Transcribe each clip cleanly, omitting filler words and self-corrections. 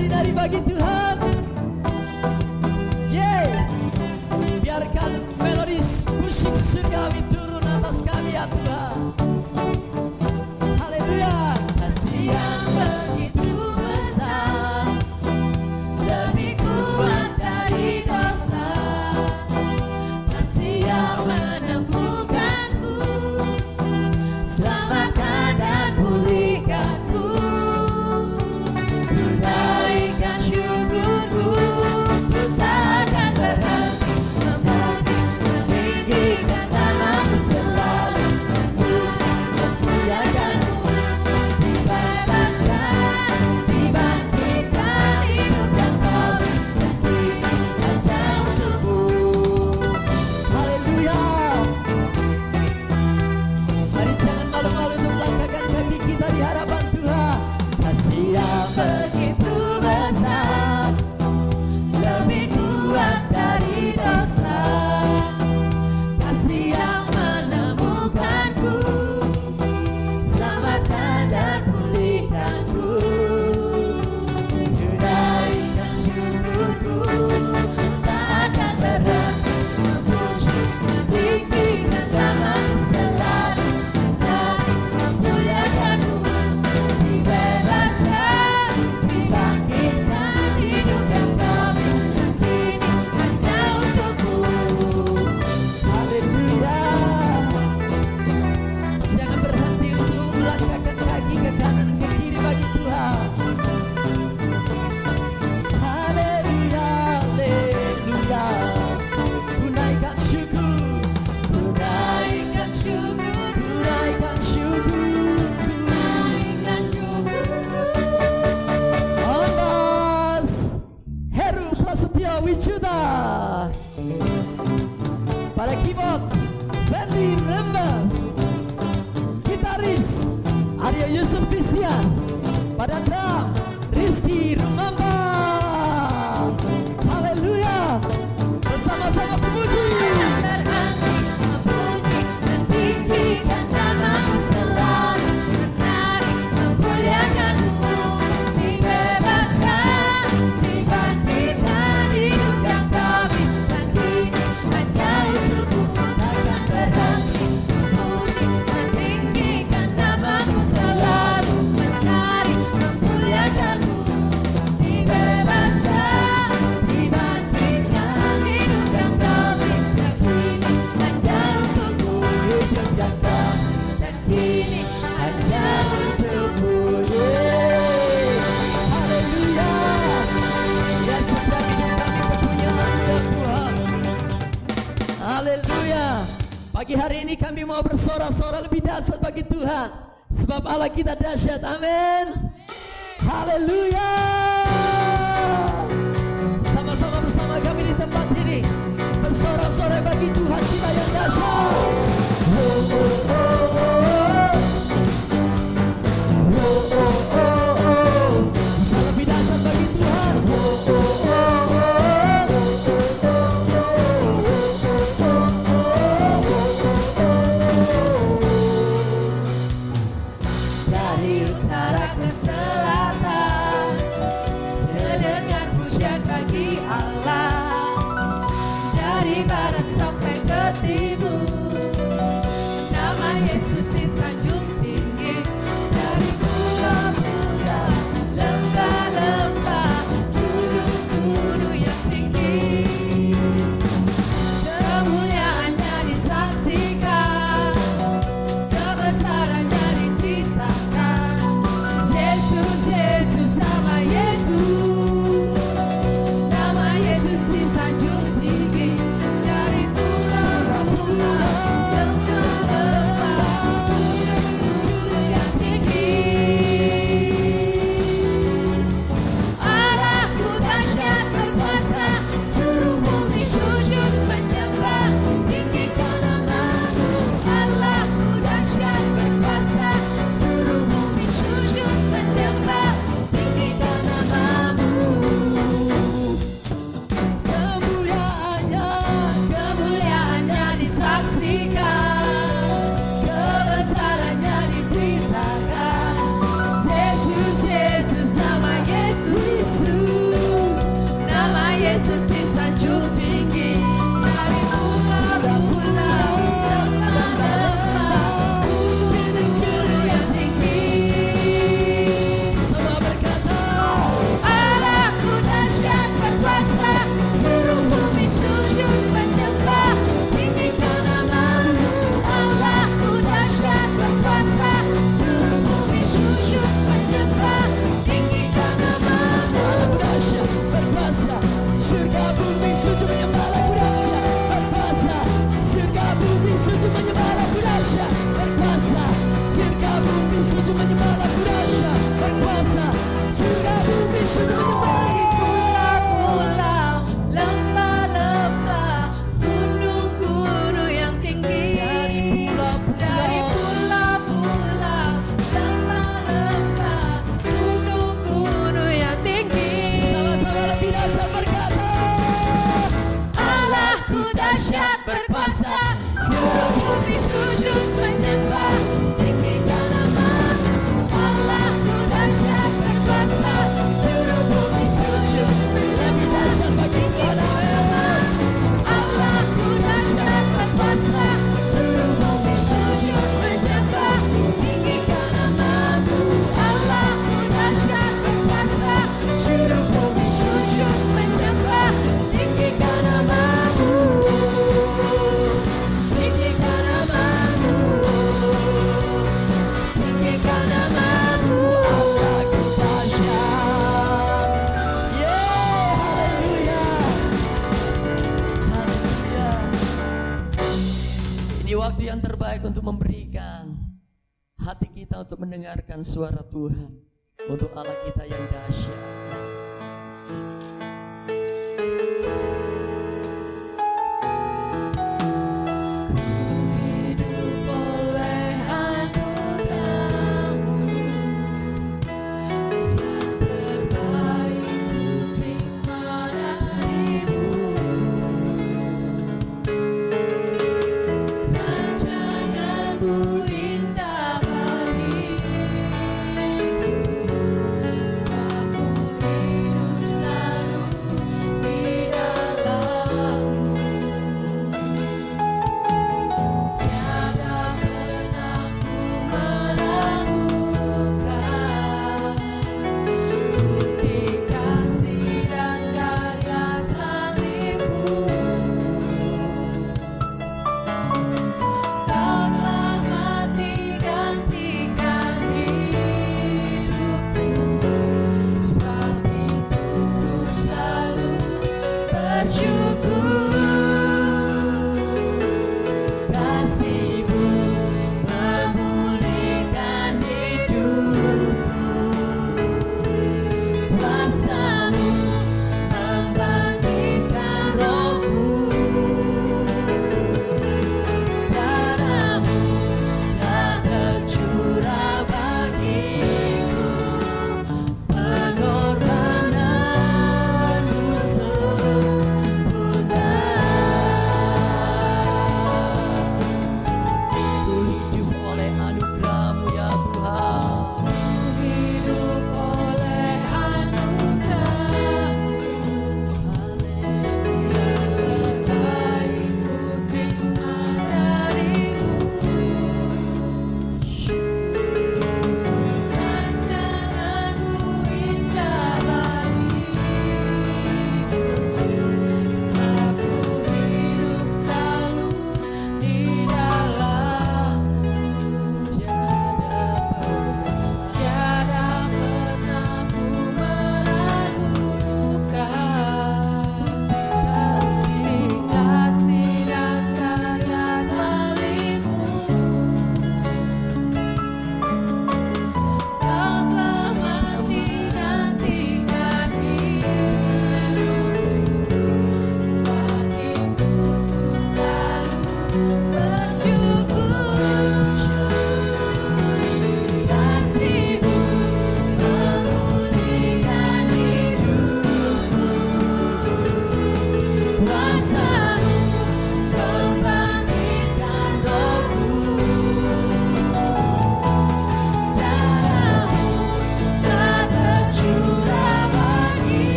nari-nari bagi Tuhan. Biarkan melodis musik surgawi turun atas kami ya Tuhan. Haleluya. Kasih yang begitu besar, lebih kuat dari dosa. Kasih yang menemukanku, selamatkan dan pulihkanku. Ku naikkan syukurku, ku takkan berhenti meninggikan namamu selalu, memuji memuliakanmu. Dibebaskan, dibangkitkan, hidupkan kami, dan kini hanya untukmu. Haleluya. Mari jangan malu-malu untuk melangkahkan kaki kita di hadapan Tuhan. Kasih yang begitu besar, lebih kuat dari dosa. Kasih yang menemukanku, selamatkan dan pulihkanku. Ku naikkan syukurku, tak akan berhenti memuji meninggikan namamu selalu, menyanyi memuliakanmu. Dibebaskan, dibangkitkan, hidupkan kami, dan kini hanya untukmu. Haleluya. Jangan berhenti untuk melangkahkan kaki ke kanan ke kiri bagi Tuhan. Haleluya, haleluya. Ku naikkan syukur, ku naikkan syukur, ku naikkan syukur, ku naikkan syukur. Mas Heru Prasetyo Wicuda, pada keyboard Feli Remba, gitaris Arya Yusuf Tisian, pada drum Rizky Rumamba. Haleluya. Bersama-sama pemuji. Berhenti memuji meninggikan namamu selalu, menari memuliakanmu. Dibebaskan, dibangkitkan, hidupkan kami, dan kini hanya untukmu. Takkan berhenti memuji meninggikan namamu selalu, menari memuliakanmu. Dibebaskan, dibangkitkan, hidupkan kami, dan kini hanya untukmu. Hidupkan kami, dan kini hanya untukmu. Haleluya. Ya setiap hidup kami kepunyaan ya Tuhan. Haleluya. Pagi hari ini kami mau bersorak-sorak lebih dahsyat bagi Tuhan, sebab Allah kita dahsyat. Amin. Haleluya. Sama-sama bersama kami di tempat ini bersorak-sorai bagi Tuhan kita yang dahsyat. Oh, oh, oh, oh. Oh, oh, oh, oh. Bisa lebih dahsyat bagi Tuhan. Oh, oh, oh, oh. Dari utara ke selatan, terdengar pujian bagi Allah. Dari barat sampai ke timur, nama Yesus disanjung tinggi. Dari pulau-pulau, lembah-lembah, gunung-gunung yang tinggi, kemuliaannya disaksikan, kebesarannya diceritakan. Yesus, Yesus, nama Yesus, nama Yesus disanjung tinggi. Dari pulau untuk memberikan hati kita untuk mendengarkan suara Tuhan, untuk Allah kita yang dahsyat.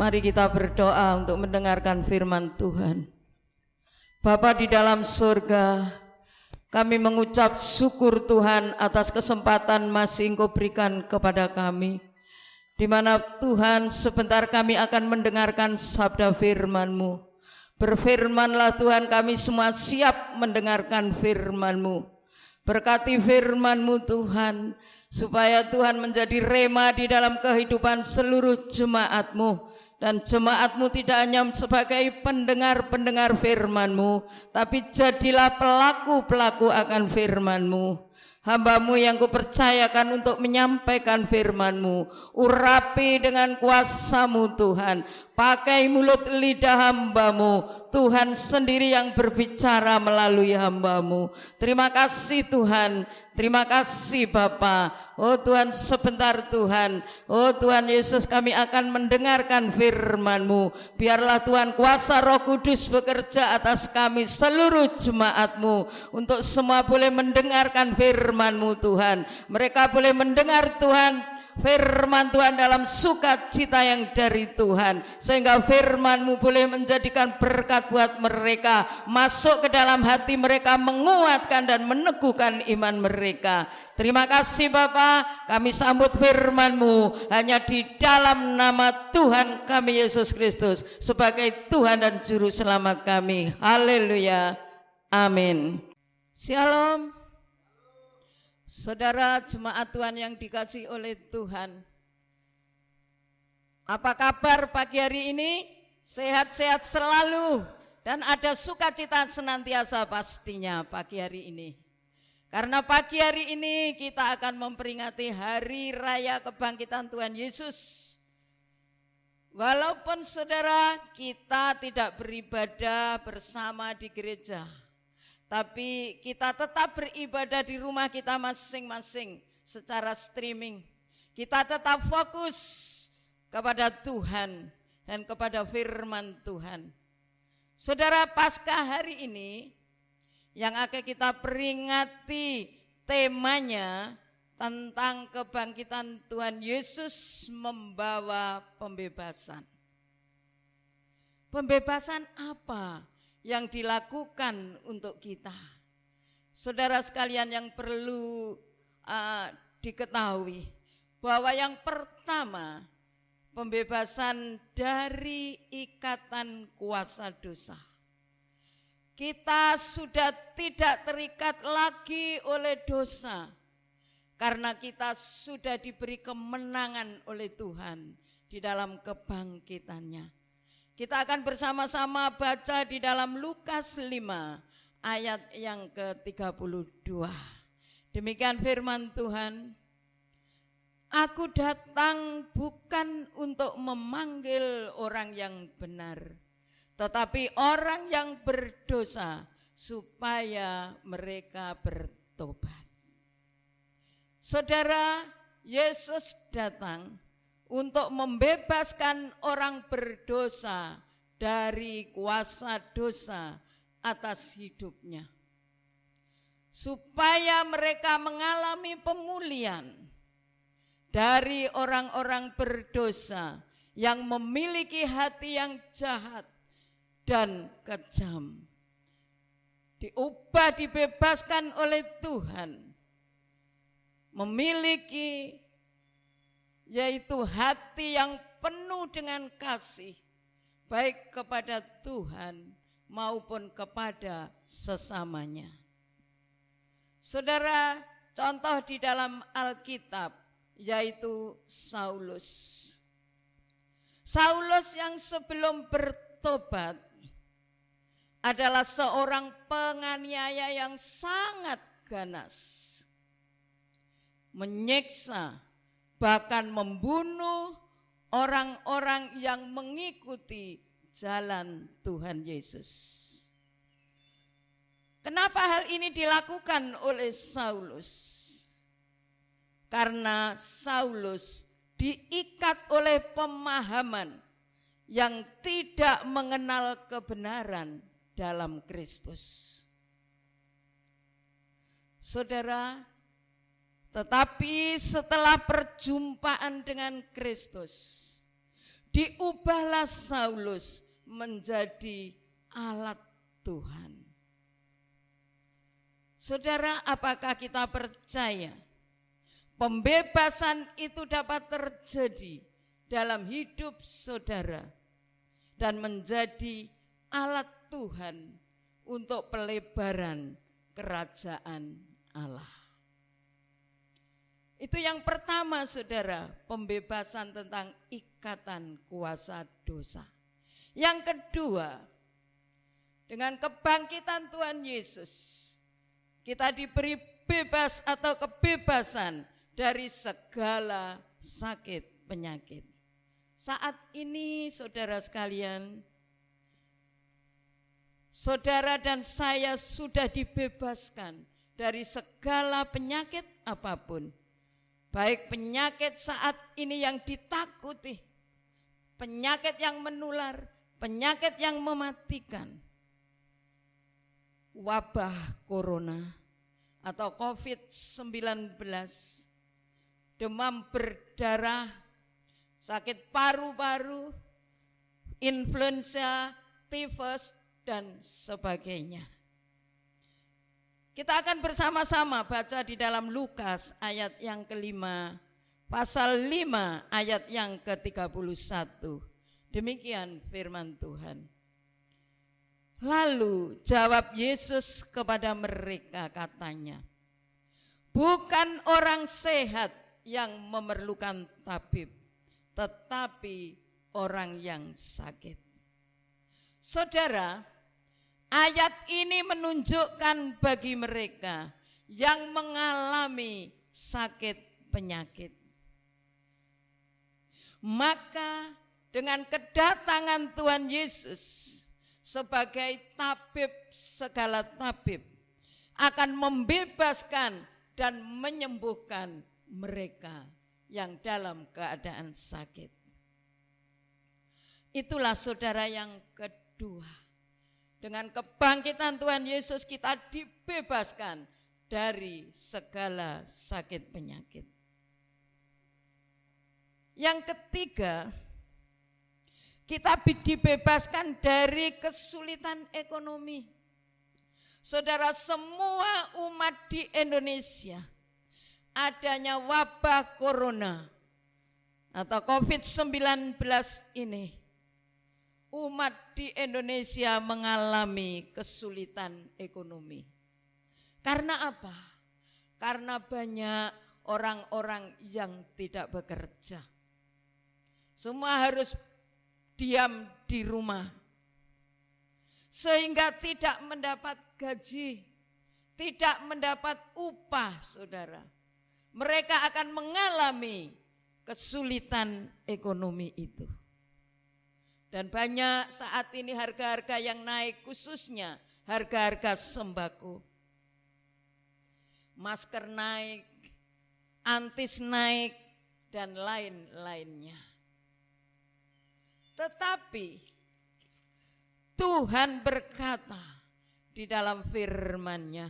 Mari kita berdoa untuk mendengarkan firman Tuhan. Bapa di dalam surga, kami mengucap syukur Tuhan atas kesempatan masih Engkau berikan kepada kami, di mana Tuhan sebentar kami akan mendengarkan sabda firman-Mu. Berfirmanlah Tuhan, kami semua siap mendengarkan firman-Mu. Berkati firman-Mu Tuhan, supaya Tuhan menjadi rema di dalam kehidupan seluruh jemaat-Mu. Dan jemaat-Mu tidak hanya sebagai pendengar-pendengar firman-Mu, tapi jadilah pelaku-pelaku akan firman-Mu. Hamba-Mu yang Kupercayakan untuk menyampaikan firman-Mu, urapi dengan kuasa-Mu Tuhan. Pakai mulut lidah hamba-Mu, Tuhan sendiri yang berbicara melalui hamba-Mu. Terima kasih Tuhan, terima kasih Bapa. Oh Tuhan, sebentar Tuhan, oh Tuhan Yesus, kami akan mendengarkan firman-Mu. Biarlah Tuhan kuasa Roh Kudus bekerja atas kami seluruh jemaat-Mu, untuk semua boleh mendengarkan firman-Mu Tuhan. Mereka boleh mendengar Tuhan firman Tuhan dalam sukacita yang dari Tuhan, sehingga firman-Mu boleh menjadikan berkat buat mereka, masuk ke dalam hati mereka, menguatkan dan meneguhkan iman mereka. Terima kasih Bapa, kami sambut firman-Mu hanya di dalam nama Tuhan kami Yesus Kristus sebagai Tuhan dan Juru Selamat kami. Haleluya, amin. Shalom. Saudara jemaat Tuhan yang dikasihi oleh Tuhan, apa kabar pagi hari ini? Sehat-sehat selalu dan ada sukacita senantiasa pastinya pagi hari ini. Karena pagi hari ini kita akan memperingati Hari Raya Kebangkitan Tuhan Yesus. Walaupun saudara kita tidak beribadah bersama di gereja, tapi kita tetap beribadah di rumah kita masing-masing secara streaming. Kita tetap fokus kepada Tuhan dan kepada firman Tuhan. Saudara, pasca hari ini yang akan kita peringati temanya tentang kebangkitan Tuhan Yesus membawa pembebasan. Pembebasan apa yang dilakukan untuk kita? Saudara sekalian yang perlu diketahui bahwa yang pertama, pembebasan dari ikatan kuasa dosa. Kita sudah tidak terikat lagi oleh dosa karena kita sudah diberi kemenangan oleh Tuhan di dalam kebangkitannya. Kita akan bersama-sama baca di dalam Lukas 5 ayat yang ke-32. Demikian firman Tuhan. Aku datang bukan untuk memanggil orang yang benar, tetapi orang yang berdosa supaya mereka bertobat. Saudara, Yesus datang untuk membebaskan orang berdosa dari kuasa dosa atas hidupnya, supaya mereka mengalami pemulihan dari orang-orang berdosa yang memiliki hati yang jahat dan kejam. Diubah, dibebaskan oleh Tuhan, memiliki yaitu hati yang penuh dengan kasih, baik kepada Tuhan maupun kepada sesamanya. Saudara, contoh di dalam Alkitab yaitu Saulus. Saulus yang sebelum bertobat adalah seorang penganiaya yang sangat ganas, menyiksa, bahkan membunuh orang-orang yang mengikuti jalan Tuhan Yesus. Kenapa hal ini dilakukan oleh Saulus? Karena Saulus diikat oleh pemahaman yang tidak mengenal kebenaran dalam Kristus. Saudara, tetapi setelah perjumpaan dengan Kristus, diubahlah Saulus menjadi alat Tuhan. Saudara, apakah kita percaya pembebasan itu dapat terjadi dalam hidup saudara dan menjadi alat Tuhan untuk pelebaran kerajaan Allah? Itu yang pertama, saudara, pembebasan tentang ikatan kuasa dosa. Yang kedua, dengan kebangkitan Tuhan Yesus, kita diberi bebas atau kebebasan dari segala sakit penyakit. Saat ini saudara sekalian, saudara dan saya sudah dibebaskan dari segala penyakit apapun. Baik penyakit saat ini yang ditakuti, penyakit yang menular, penyakit yang mematikan, wabah corona atau COVID-19, demam berdarah, sakit paru-paru, influenza, tifus, dan sebagainya. Kita akan bersama-sama baca di dalam Lukas ayat yang kelima, pasal 5 ayat yang ke-31. Demikian firman Tuhan. Lalu jawab Yesus kepada mereka, katanya, bukan orang sehat yang memerlukan tabib, tetapi orang yang sakit. Saudara, ayat ini menunjukkan bagi mereka yang mengalami sakit penyakit. Maka dengan kedatangan Tuhan Yesus sebagai tabib segala tabib akan membebaskan dan menyembuhkan mereka yang dalam keadaan sakit. Itulah saudara yang kedua. Dengan kebangkitan Tuhan Yesus kita dibebaskan dari segala sakit penyakit. Yang ketiga, kita dibebaskan dari kesulitan ekonomi. Saudara, semua umat di Indonesia adanya wabah corona atau COVID-19 ini, umat di Indonesia mengalami kesulitan ekonomi. Karena apa? Karena banyak orang-orang yang tidak bekerja. Semua harus diam di rumah, sehingga tidak mendapat gaji, tidak mendapat upah, saudara. Mereka akan mengalami kesulitan ekonomi itu. Dan banyak saat ini harga-harga yang naik, khususnya harga-harga sembako. Masker naik, antis naik, dan lain-lainnya. Tetapi Tuhan berkata di dalam firman-Nya,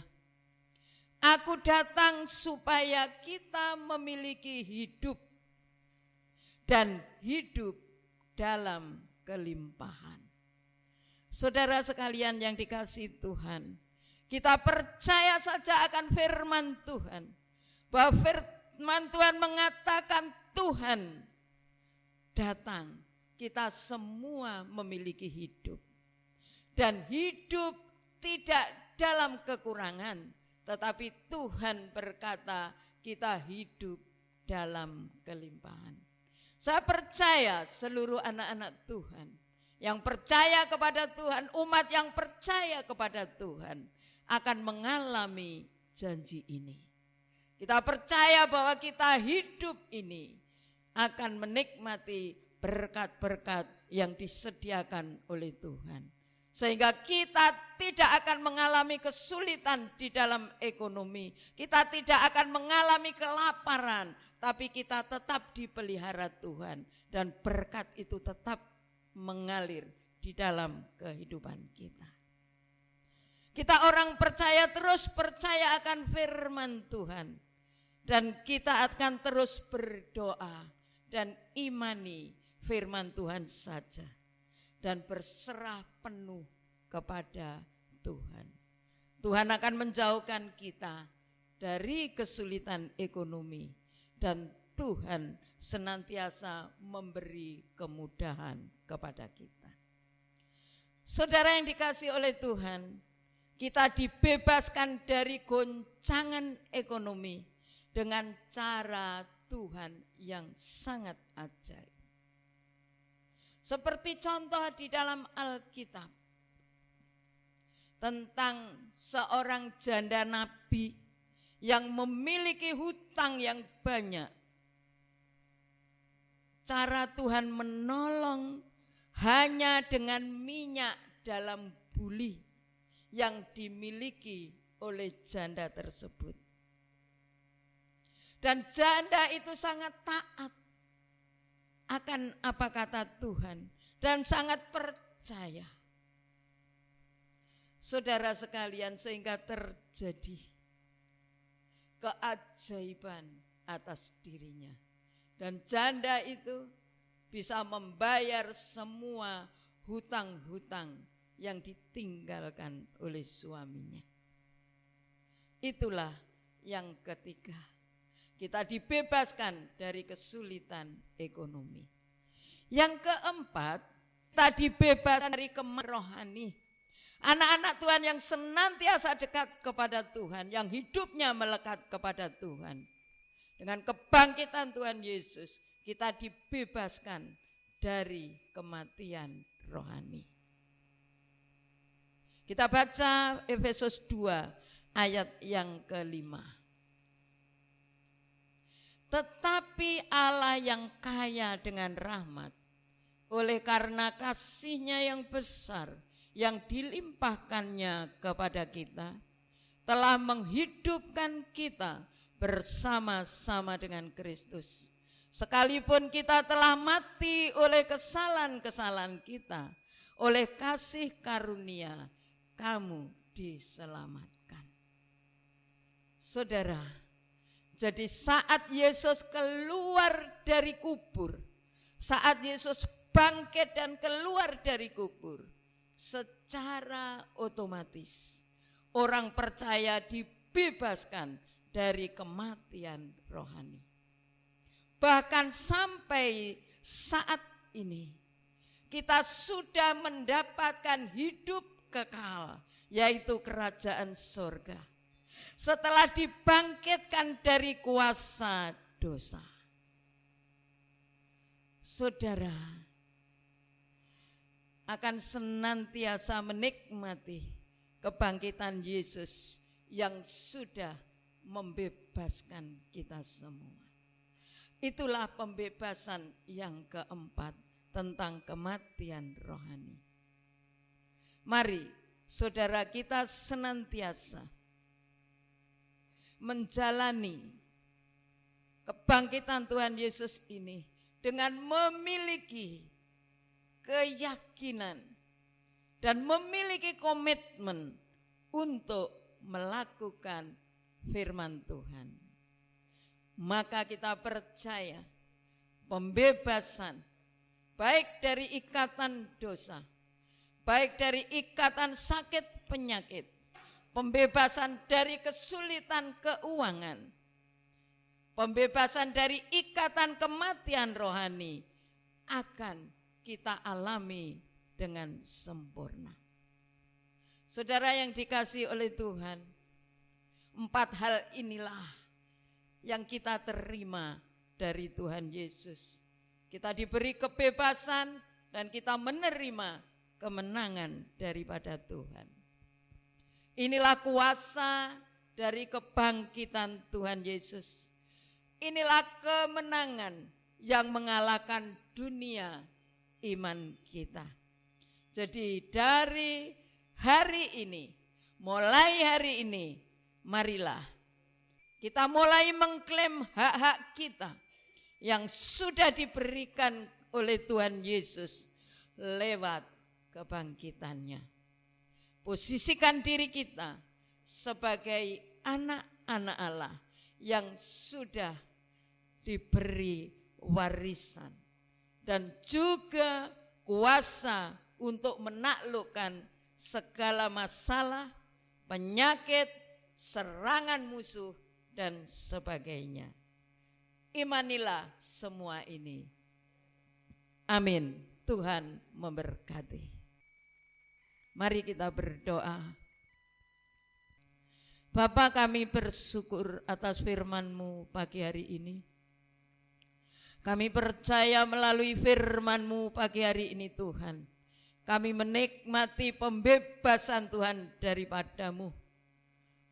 Aku datang supaya kita memiliki hidup dan hidup dalam kelimpahan. Saudara sekalian yang dikasihi Tuhan, kita percaya saja akan firman Tuhan, bahwa firman Tuhan mengatakan Tuhan datang, kita semua memiliki hidup, dan hidup tidak dalam kekurangan, tetapi Tuhan berkata kita hidup dalam kelimpahan. Saya percaya seluruh anak-anak Tuhan yang percaya kepada Tuhan, umat yang percaya kepada Tuhan akan mengalami janji ini. Kita percaya bahwa kita hidup ini akan menikmati berkat-berkat yang disediakan oleh Tuhan. Sehingga kita tidak akan mengalami kesulitan di dalam ekonomi. Kita tidak akan mengalami kelaparan, tapi kita tetap dipelihara Tuhan. Dan berkat itu tetap mengalir di dalam kehidupan kita. Kita orang percaya terus percaya akan firman Tuhan. Dan kita akan terus berdoa dan imani firman Tuhan saja. Dan berserah penuh kepada Tuhan. Tuhan akan menjauhkan kita dari kesulitan ekonomi. Dan Tuhan senantiasa memberi kemudahan kepada kita. Saudara yang dikasihi oleh Tuhan, kita dibebaskan dari goncangan ekonomi dengan cara Tuhan yang sangat ajaib. Seperti contoh di dalam Alkitab, tentang seorang janda nabi yang memiliki hutang yang banyak. Cara Tuhan menolong hanya dengan minyak dalam buli yang dimiliki oleh janda tersebut. Dan janda itu sangat taat akan apa kata Tuhan dan sangat percaya. Saudara sekalian, sehingga terjadi keajaiban atas dirinya. Dan janda itu bisa membayar semua hutang-hutang yang ditinggalkan oleh suaminya. Itulah yang ketiga. Kita dibebaskan dari kesulitan ekonomi. Yang keempat, kita dibebaskan dari kemarahan rohani. Anak-anak Tuhan yang senantiasa dekat kepada Tuhan, yang hidupnya melekat kepada Tuhan. Dengan kebangkitan Tuhan Yesus, kita dibebaskan dari kematian rohani. Kita baca Efesus 2 ayat yang ke-5. Tetapi Allah yang kaya dengan rahmat, oleh karena kasih-Nya yang besar yang dilimpahkannya kepada kita, telah menghidupkan kita bersama-sama dengan Kristus. Sekalipun kita telah mati oleh kesalahan-kesalahan kita, oleh kasih karunia kamu diselamatkan. Saudara, jadi saat Yesus keluar dari kubur, saat Yesus bangkit dan keluar dari kubur, secara otomatis orang percaya dibebaskan dari kematian rohani. Bahkan sampai saat ini kita sudah mendapatkan hidup kekal, yaitu kerajaan surga. Setelah dibangkitkan dari kuasa dosa. Saudara akan senantiasa menikmati kebangkitan Yesus yang sudah membebaskan kita semua. Itulah pembebasan yang keempat tentang kematian rohani. Mari saudara kita senantiasa menjalani kebangkitan Tuhan Yesus ini dengan memiliki keyakinan dan memiliki komitmen untuk melakukan firman Tuhan. Maka kita percaya pembebasan baik dari ikatan dosa, baik dari ikatan sakit penyakit, pembebasan dari kesulitan keuangan, pembebasan dari ikatan kematian rohani akan kita alami dengan sempurna. Saudara yang dikasihi oleh Tuhan, 4 hal inilah yang kita terima dari Tuhan Yesus. Kita diberi kebebasan dan kita menerima kemenangan daripada Tuhan. Inilah kuasa dari kebangkitan Tuhan Yesus. Inilah kemenangan yang mengalahkan dunia iman kita. Jadi dari hari ini, mulai hari ini, marilah kita mulai mengklaim hak-hak kita yang sudah diberikan oleh Tuhan Yesus lewat kebangkitannya. Posisikan diri kita sebagai anak-anak Allah yang sudah diberi warisan dan juga kuasa untuk menaklukkan segala masalah, penyakit, serangan musuh dan sebagainya. Imanilah semua ini. Amin. Tuhan memberkati. Mari kita berdoa. Bapa, kami bersyukur atas firman-Mu pagi hari ini. Kami percaya melalui firman-Mu pagi hari ini Tuhan, Kami menikmati pembebasan Tuhan daripada-Mu.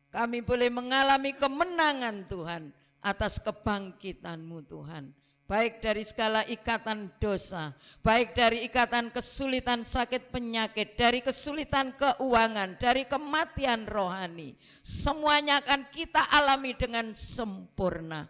Kami boleh mengalami kemenangan Tuhan atas kebangkitan-Mu Tuhan. Baik dari segala ikatan dosa, baik dari ikatan kesulitan sakit penyakit, dari kesulitan keuangan, dari kematian rohani. Semuanya akan kita alami dengan sempurna.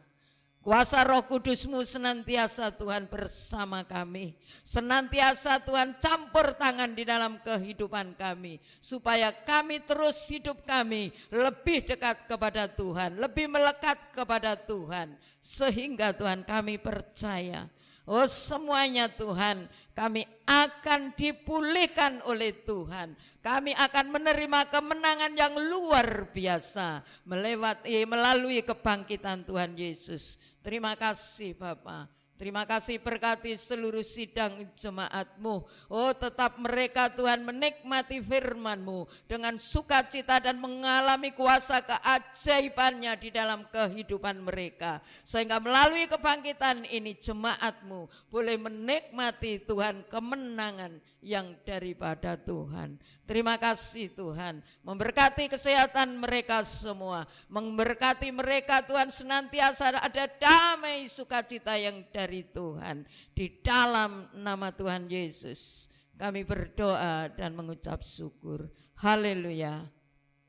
Kuasa Roh Kudus-Mu senantiasa Tuhan bersama kami. Senantiasa Tuhan campur tangan di dalam kehidupan kami. Supaya kami terus hidup kami lebih dekat kepada Tuhan. Lebih melekat kepada Tuhan. Sehingga Tuhan kami percaya. Oh semuanya Tuhan kami akan dipulihkan oleh Tuhan. Kami akan menerima kemenangan yang luar biasa. Melalui kebangkitan Tuhan Yesus. Terima kasih Bapa. Terima kasih berkati seluruh sidang jemaat-Mu. Oh tetap mereka Tuhan menikmati firman-Mu dengan sukacita dan mengalami kuasa keajaibannya di dalam kehidupan mereka. Sehingga melalui kebangkitan ini jemaat-Mu boleh menikmati Tuhan kemenangan yang daripada Tuhan. Terima kasih Tuhan. Memberkati kesehatan mereka semua. Memberkati mereka Tuhan senantiasa ada damai sukacita yang dari Tuhan. Di dalam nama Tuhan Yesus kami berdoa dan mengucap syukur. Haleluya.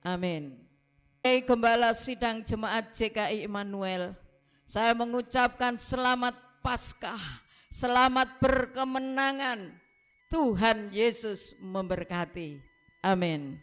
Amin. Gembala sidang jemaat JKI Immanuel, saya mengucapkan selamat Paskah. Selamat berkemenangan. Tuhan Yesus memberkati. Amin.